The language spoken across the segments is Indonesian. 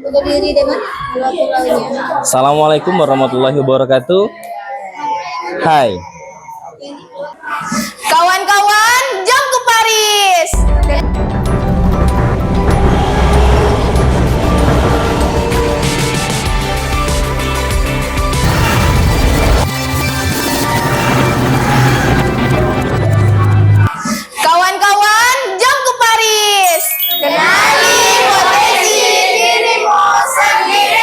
Udah diri deh, Mas. Pulau-pulaunya. Assalamualaikum warahmatullahi wabarakatuh. Hai. Kawan-kawan, jam ke Paris. Kawan-kawan, jam ke Paris. Kenali potensi dirimu sendiri.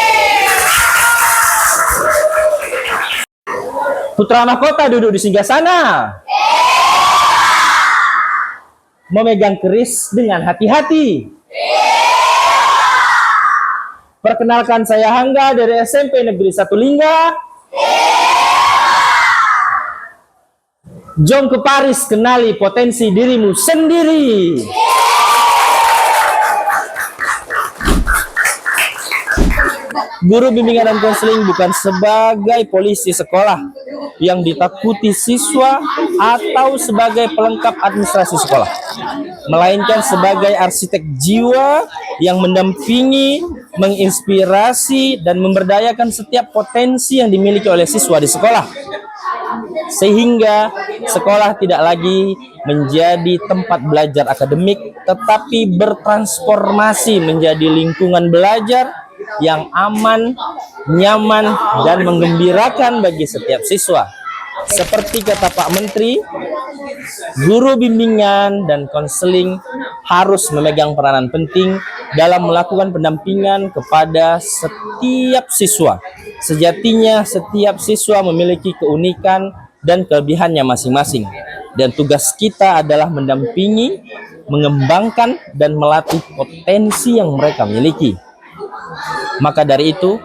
Putra mahkota duduk di singgasana. Memegang keris dengan hati-hati. Perkenalkan, saya Hangga dari SMP Negeri 1 Lingga. Jom ke Paris, kenali potensi dirimu sendiri. Guru bimbingan dan konseling bukan sebagai polisi sekolah yang ditakuti siswa atau sebagai pelengkap administrasi sekolah, melainkan sebagai arsitek jiwa yang mendampingi, menginspirasi, dan memberdayakan setiap potensi yang dimiliki oleh siswa di sekolah, sehingga sekolah tidak lagi menjadi tempat belajar akademik, tetapi bertransformasi menjadi lingkungan belajar yang aman, nyaman, dan menggembirakan bagi setiap siswa. Seperti kata Pak Menteri, guru bimbingan dan konseling harus memegang peranan penting dalam melakukan pendampingan kepada setiap siswa. Sejatinya setiap siswa memiliki keunikan dan kelebihannya masing-masing, dan tugas kita adalah mendampingi, mengembangkan, dan melatih potensi yang mereka miliki. Maka dari itu,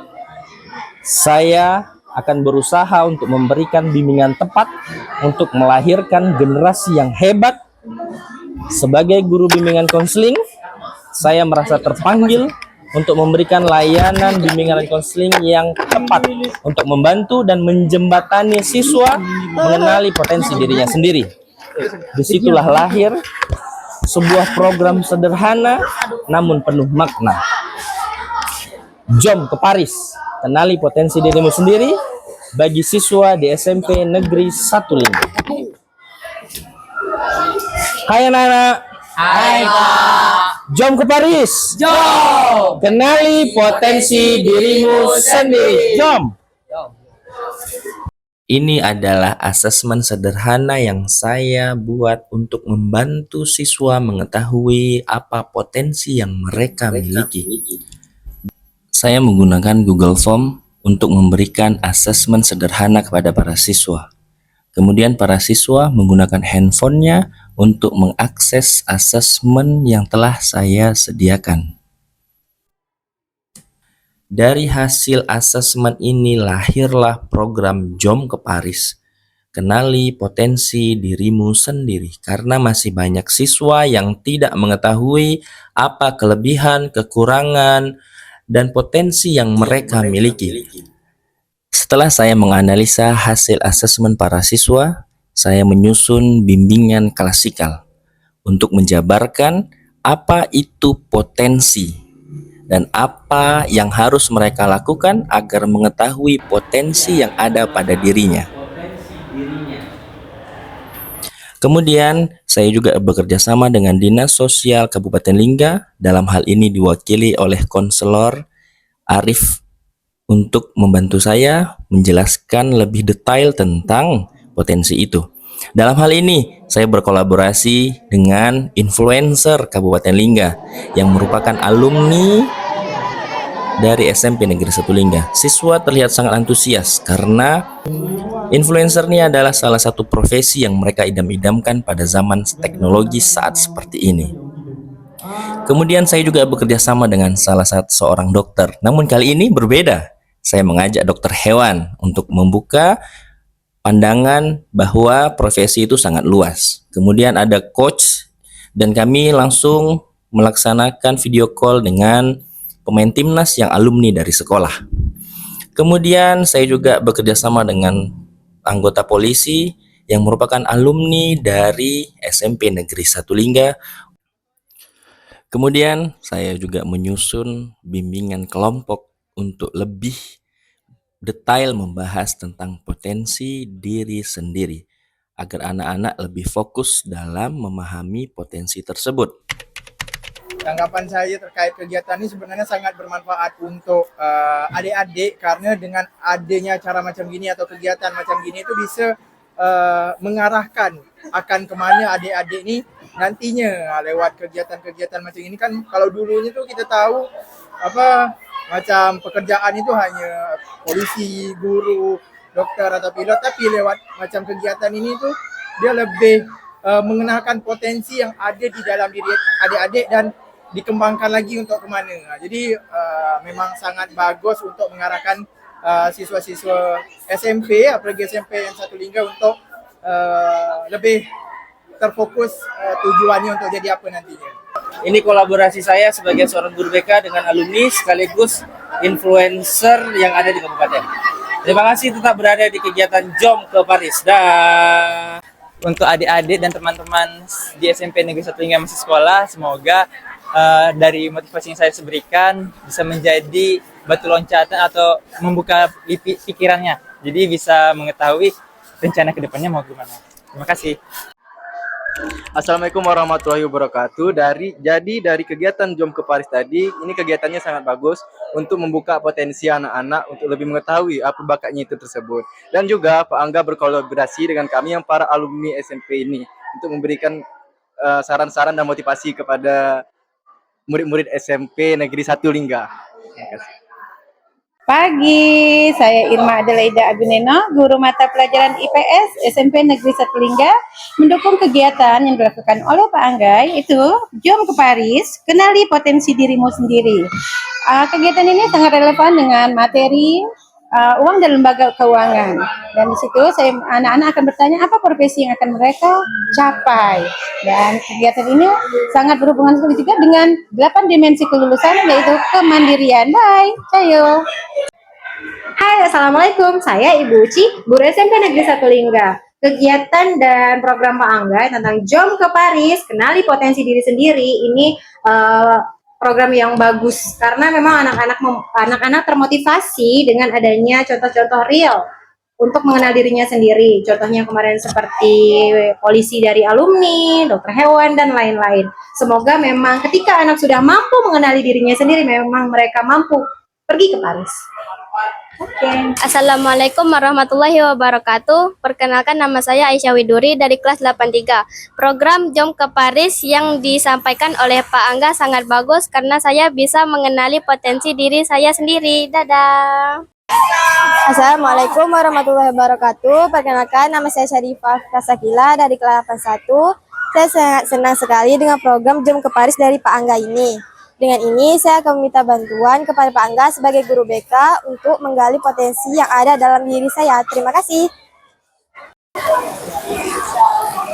saya akan berusaha untuk memberikan bimbingan tepat untuk melahirkan generasi yang hebat. Sebagai guru bimbingan konseling, saya merasa terpanggil untuk memberikan layanan bimbingan dan konseling yang tepat untuk membantu dan menjembatani siswa mengenali potensi dirinya sendiri. Disitulah lahir sebuah program sederhana namun penuh makna. Jom ke Paris, kenali potensi dirimu sendiri, bagi siswa di SMP Negeri 1 Lingga. Hai anak-anak. Hai Pak. Jom ke Paris. Jom. Kenali potensi dirimu sendiri. Jom. Ini adalah asesmen sederhana yang saya buat untuk membantu siswa mengetahui apa potensi yang mereka miliki. Saya menggunakan Google Form untuk memberikan asesmen sederhana kepada para siswa. Kemudian para siswa menggunakan handphonenya untuk mengakses asesmen yang telah saya sediakan. Dari hasil asesmen ini lahirlah program Jom ke Paris. Kenali potensi dirimu sendiri, karena masih banyak siswa yang tidak mengetahui apa kelebihan, kekurangan, dan potensi yang mereka miliki. Setelah saya menganalisa hasil asesmen para siswa, saya menyusun bimbingan klasikal untuk menjabarkan apa itu potensi dan apa yang harus mereka lakukan agar mengetahui potensi yang ada pada dirinya. Kemudian, saya juga bekerja sama dengan Dinas Sosial Kabupaten Lingga, dalam hal ini diwakili oleh Konselor Arif, untuk membantu saya menjelaskan lebih detail tentang potensi itu. Dalam hal ini, saya berkolaborasi dengan influencer Kabupaten Lingga yang merupakan alumni dari SMP Negeri 1 Lingga. Siswa terlihat sangat antusias karena influencer ini adalah salah satu profesi yang mereka idam-idamkan pada zaman teknologi saat seperti ini. Kemudian saya juga bekerja sama dengan salah satu seorang dokter. Namun kali ini berbeda. Saya mengajak dokter hewan untuk membuka pandangan bahwa profesi itu sangat luas. Kemudian ada coach dan kami langsung melaksanakan video call dengan pemain timnas yang alumni dari sekolah. Kemudian saya juga bekerja sama dengan anggota polisi yang merupakan alumni dari SMP Negeri 1 Lingga. Kemudian saya juga menyusun bimbingan kelompok untuk lebih detail membahas tentang potensi diri sendiri agar anak-anak lebih fokus dalam memahami potensi tersebut. Tanggapan saya terkait kegiatan ini sebenarnya sangat bermanfaat untuk adik-adik, karena dengan adanya cara macam gini atau kegiatan macam gini itu bisa mengarahkan akan kemana adik-adik ini nantinya lewat kegiatan-kegiatan macam ini. Kan kalau dulunya tuh kita tahu macam pekerjaan itu hanya polisi, guru, dokter atau pilot, tapi lewat macam kegiatan ini tuh dia lebih mengenalkan potensi yang ada di dalam diri adik-adik dan dikembangkan lagi untuk kemana. Jadi memang sangat bagus untuk mengarahkan siswa-siswa SMP, apalagi SMP yang Satu Lingga untuk lebih terfokus tujuannya untuk jadi apa nantinya. Ini kolaborasi saya sebagai seorang guru BK dengan alumni sekaligus influencer yang ada di kabupaten. Terima kasih tetap berada di kegiatan Jom ke Paris. Dah. Untuk adik-adik dan teman-teman di SMP Negeri Satu Lingga masih sekolah, semoga dari motivasi yang saya berikan bisa menjadi batu loncatan atau membuka pikirannya. Jadi bisa mengetahui rencana kedepannya mau gimana. Terima kasih. Assalamualaikum warahmatullahi wabarakatuh. Dari kegiatan Jom ke Paris tadi, ini kegiatannya sangat bagus untuk membuka potensi anak-anak untuk lebih mengetahui apa bakatnya itu tersebut. Dan juga Pak Angga berkolaborasi dengan kami yang para alumni SMP ini untuk memberikan saran-saran dan motivasi kepada murid-murid SMP Negeri Satu Lingga. Terima kasih. Pagi, saya Irma Adelaida Abineno, guru mata pelajaran IPS SMP Negeri Satu Lingga, mendukung kegiatan yang dilakukan oleh Pak Angga, yaitu Jom ke Paris, kenali potensi dirimu sendiri. Kegiatan ini sangat relevan dengan materi uang dan lembaga keuangan. Dan di situ anak-anak akan bertanya apa profesi yang akan mereka capai. Dan kegiatan ini sangat berhubungan sekali juga dengan 8 dimensi kelulusan, yaitu kemandirian. Bye, cayo. Hai, Assalamualaikum. Saya Ibu Uci, guru SMP Negeri Satu Lingga. Kegiatan dan program Pak Angga tentang Jom ke Paris, kenali potensi diri sendiri, ini program yang bagus karena memang anak-anak termotivasi dengan adanya contoh-contoh real untuk mengenal dirinya sendiri. Contohnya kemarin seperti polisi dari alumni, dokter hewan, dan lain-lain. Semoga memang ketika anak sudah mampu mengenali dirinya sendiri, memang mereka mampu pergi ke Paris. Assalamualaikum warahmatullahi wabarakatuh. Perkenalkan, nama saya Aisyah Widuri dari kelas 83. Program Jom ke Paris yang disampaikan oleh Pak Angga sangat bagus karena saya bisa mengenali potensi diri saya sendiri. Dadah. Assalamualaikum warahmatullahi wabarakatuh. Perkenalkan, nama saya Syarifah Kasakila dari kelas 81. Saya sangat senang sekali dengan program Jom ke Paris dari Pak Angga ini. Dengan ini, saya akan meminta bantuan kepada Pak Angga sebagai guru BK untuk menggali potensi yang ada dalam diri saya. Terima kasih.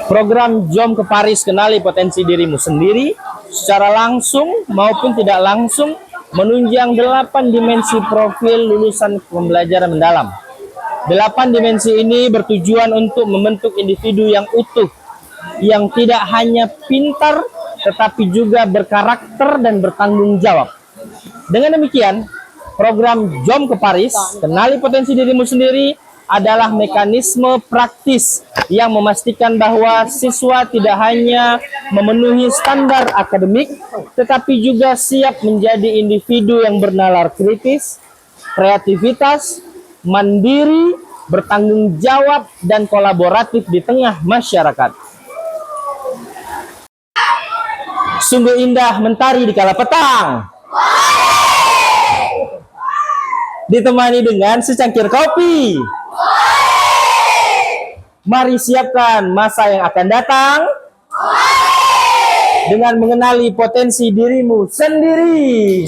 Program Jom ke Paris, kenali potensi dirimu sendiri, secara langsung maupun tidak langsung menunjang 8 dimensi profil lulusan pembelajaran mendalam. 8 dimensi ini bertujuan untuk membentuk individu yang utuh, yang tidak hanya pintar, tetapi juga berkarakter dan bertanggung jawab. Dengan demikian, program Jom ke Paris, kenali potensi dirimu sendiri, adalah mekanisme praktis yang memastikan bahwa siswa tidak hanya memenuhi standar akademik, tetapi juga siap menjadi individu yang bernalar kritis, kreativitas, mandiri, bertanggung jawab, dan kolaboratif di tengah masyarakat. Sungguh indah mentari di kala petang. Ditemani dengan secangkir kopi. Mari siapkan masa yang akan datang dengan mengenali potensi dirimu sendiri.